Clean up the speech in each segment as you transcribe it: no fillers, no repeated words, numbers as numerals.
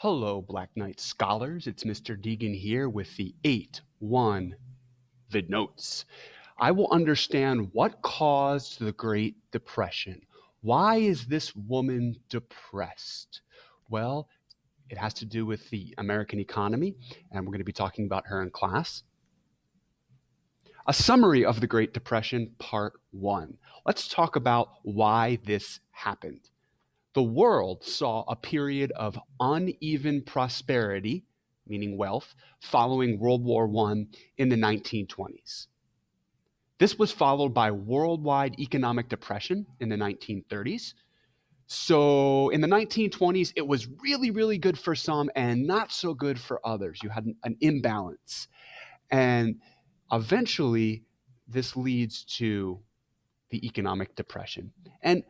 Hello, Black Knight scholars. It's Mr. Deegan here with the 8-1 VidNotes. I will understand what caused the Great Depression. Why is this woman depressed? Well, it has to do with the American economy, and we're going to be talking about her in class. A summary of the Great Depression, Part 1. Let's talk about why this happened. The world saw a period of uneven prosperity, meaning wealth, following World War I in the 1920s. This was followed by worldwide economic depression in the 1930s. So in the 1920s, it was really, really good for some and not so good for others. You had an imbalance. And eventually, this leads to the economic depression. And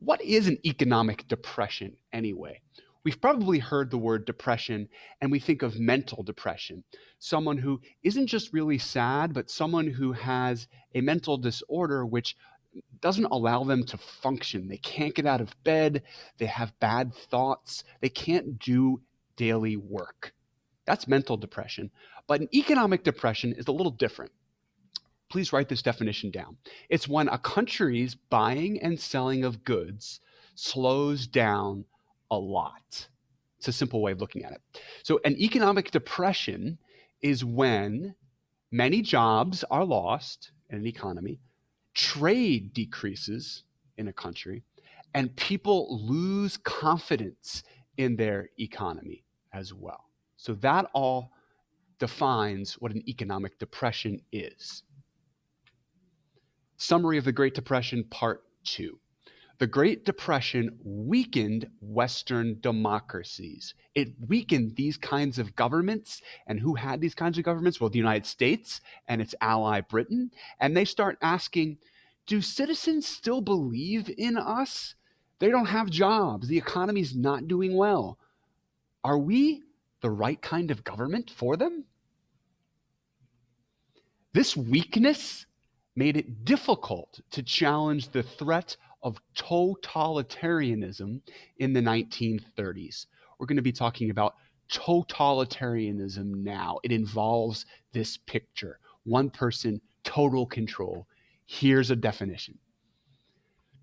what is an economic depression anyway? We've probably heard the word depression and we think of mental depression. Someone who isn't just really sad, but someone who has a mental disorder which doesn't allow them to function. They can't get out of bed. They have bad thoughts. They can't do daily work. That's mental depression. But an economic depression is a little different. Please write this definition down. It's when a country's buying and selling of goods slows down a lot. It's a simple way of looking at it. So an economic depression is when many jobs are lost in an economy, trade decreases in a country, and people lose confidence in their economy as well. So that all defines what an economic depression is. Summary of the Great Depression, Part 2. The Great Depression weakened Western democracies. It weakened these kinds of governments. And who had these kinds of governments? Well, the United States and its ally Britain. And they start asking, do citizens still believe in us? They don't have jobs. The economy's not doing well. Are we the right kind of government for them? This weakness made it difficult to challenge the threat of totalitarianism in the 1930s. We're going to be talking about totalitarianism now. It involves this picture. One person, total control. Here's a definition.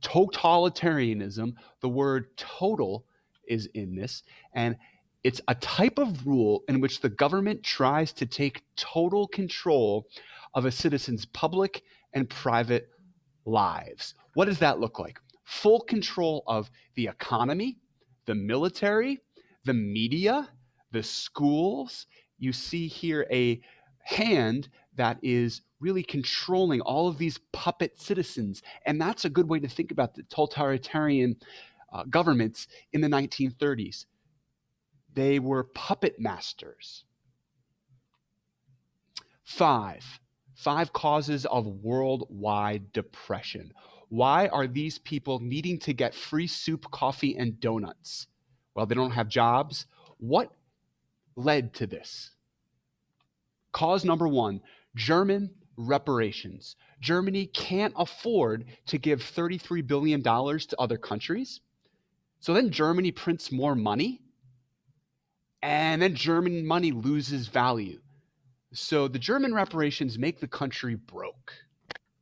Totalitarianism, the word total is in this, and it's a type of rule in which the government tries to take total control of a citizen's public and private lives. What does that look like? Full control of the economy, the military, the media, the schools. You see here a hand that is really controlling all of these puppet citizens. And that's a good way to think about the totalitarian governments in the 1930s. They were puppet masters. Five causes of worldwide depression. Why are these people needing to get free soup, coffee, and donuts? Well, they don't have jobs. What led to this? Cause number 1, German reparations. Germany can't afford to give $33 billion to other countries. So then Germany prints more money, and then German money loses value. So the German reparations make the country broke.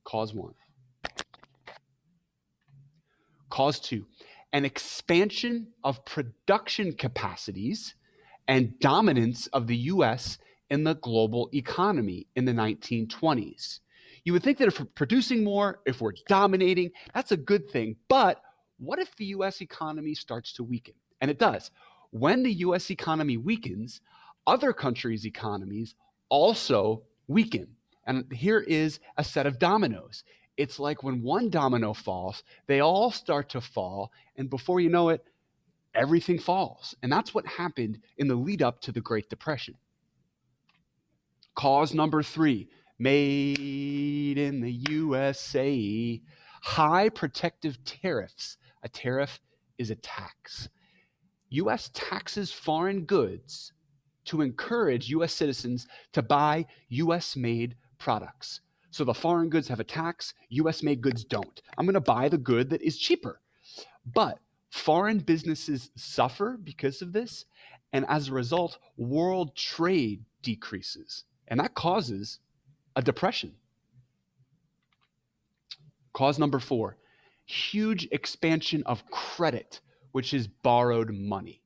Cause 1. Cause 2, an expansion of production capacities and dominance of the US in the global economy in the 1920s. You would think that if we're producing more, if we're dominating, that's a good thing. But what if the US economy starts to weaken? And it does. When the US economy weakens, other countries' economies also weaken. And here is a set of dominoes. It's like when one domino falls, they all start to fall. And before you know it, everything falls. And that's what happened in the lead up to the Great Depression. Cause number 3, made in the USA. High protective tariffs. A tariff is a tax. US taxes foreign goods to encourage US citizens to buy US-made products. So the foreign goods have a tax, US-made goods don't. I'm going to buy the good that is cheaper. But Foreign businesses suffer because of this, and as a result, world trade decreases, and that causes a depression. Cause number 4, huge expansion of credit, which is borrowed money.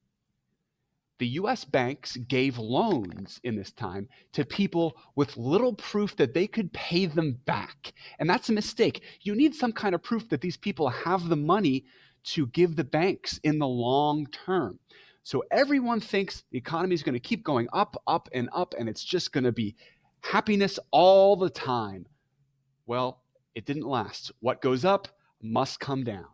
The US banks gave loans in this time to people with little proof that they could pay them back. And that's a mistake. You need some kind of proof that these people have the money to give the banks in the long term. So everyone thinks the economy is going to keep going up, up, and up, and it's just going to be happiness all the time. Well, it didn't last. What goes up must come down.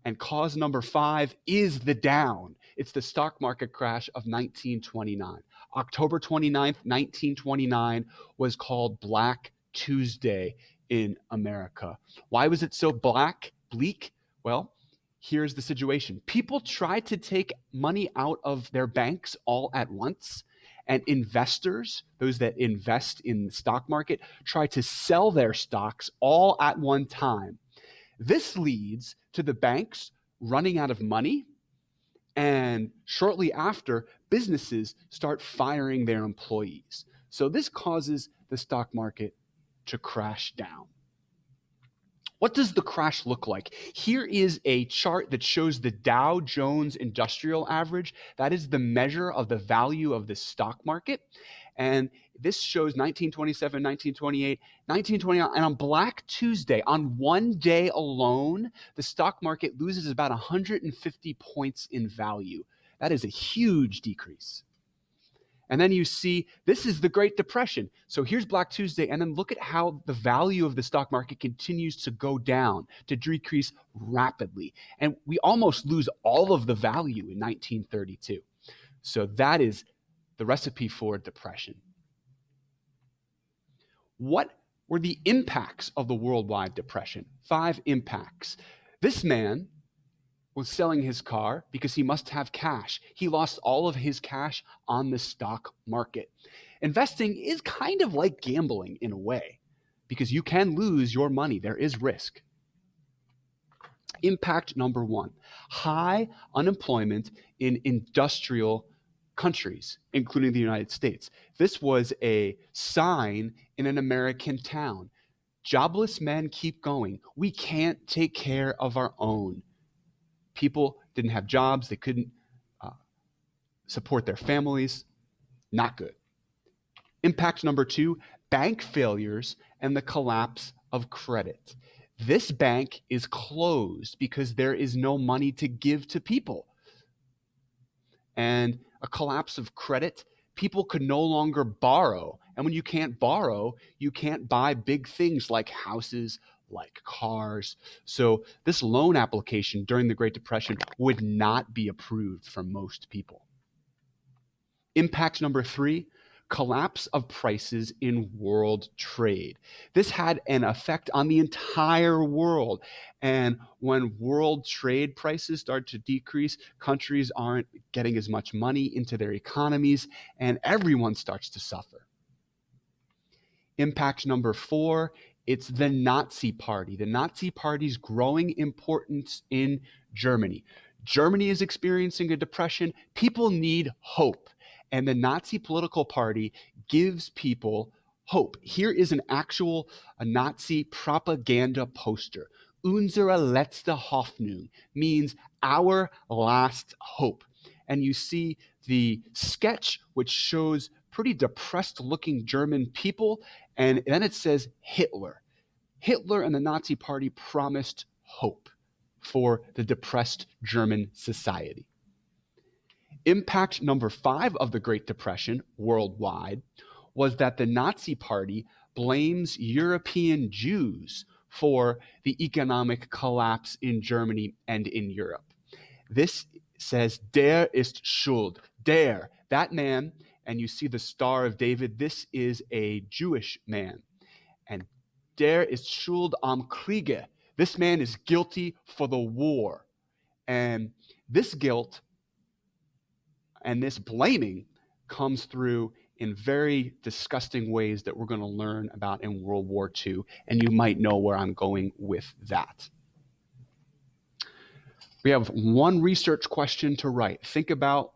And cause number 5 is the down. It's the stock market crash of 1929. October 29th, 1929 was called Black Tuesday in America. Why was it so bleak? Well, here's the situation. People tried to take money out of their banks all at once, and investors, those that invest in the stock market, try to sell their stocks all at one time. This leads to the banks running out of money, and shortly after, businesses start firing their employees. So this causes the stock market to crash down. What does the crash look like? Here is a chart that shows the Dow Jones Industrial Average. That is the measure of the value of the stock market. And this shows 1927, 1928, 1929. And on Black Tuesday, on one day alone, the stock market loses about 150 points in value. That is a huge decrease. And then you see, this is the Great Depression. So here's Black Tuesday, and then look at how the value of the stock market continues to go down, to decrease rapidly. And we almost lose all of the value in 1932. So that is the recipe for depression. What were the impacts of the worldwide depression? 5 impacts. This man was selling his car because he must have cash. He lost all of his cash on the stock market. Investing is kind of like gambling in a way, because you can lose your money. There is risk. Impact number 1, high unemployment in industrial countries, including the United States. This was a sign in an American town. Jobless men keep going. We can't take care of our own. People didn't have jobs. They couldn't support their families. Not good. Impact number 2, bank failures and the collapse of credit. This bank is closed because there is no money to give to people. And a collapse of credit, people could no longer borrow. And when you can't borrow, you can't buy big things like houses, like cars. So this loan application during the Great Depression would not be approved for most people. Impact number 3, collapse of prices in world trade. This had an effect on the entire world. And when world trade prices start to decrease, countries aren't getting as much money into their economies, and everyone starts to suffer. Impact number 4, it's the Nazi Party. The Nazi Party's growing importance in Germany. Germany is experiencing a depression. People need hope. And the Nazi political party gives people hope. Here is a Nazi propaganda poster. Unsere letzte Hoffnung means our last hope. And you see the sketch, which shows pretty depressed looking German people. And then it says Hitler. Hitler and the Nazi Party promised hope for the depressed German society. Impact number 5 of the Great Depression worldwide was that the Nazi Party blames European Jews for the economic collapse in Germany and in Europe. This says, der ist schuld. Der, that man, and you see the Star of David, this is a Jewish man. And der ist schuld am Kriege. This man is guilty for the war. And this guilt and this blaming comes through in very disgusting ways that we're going to learn about in World War II, and you might know where I'm going with that. We have one research question to write. Think about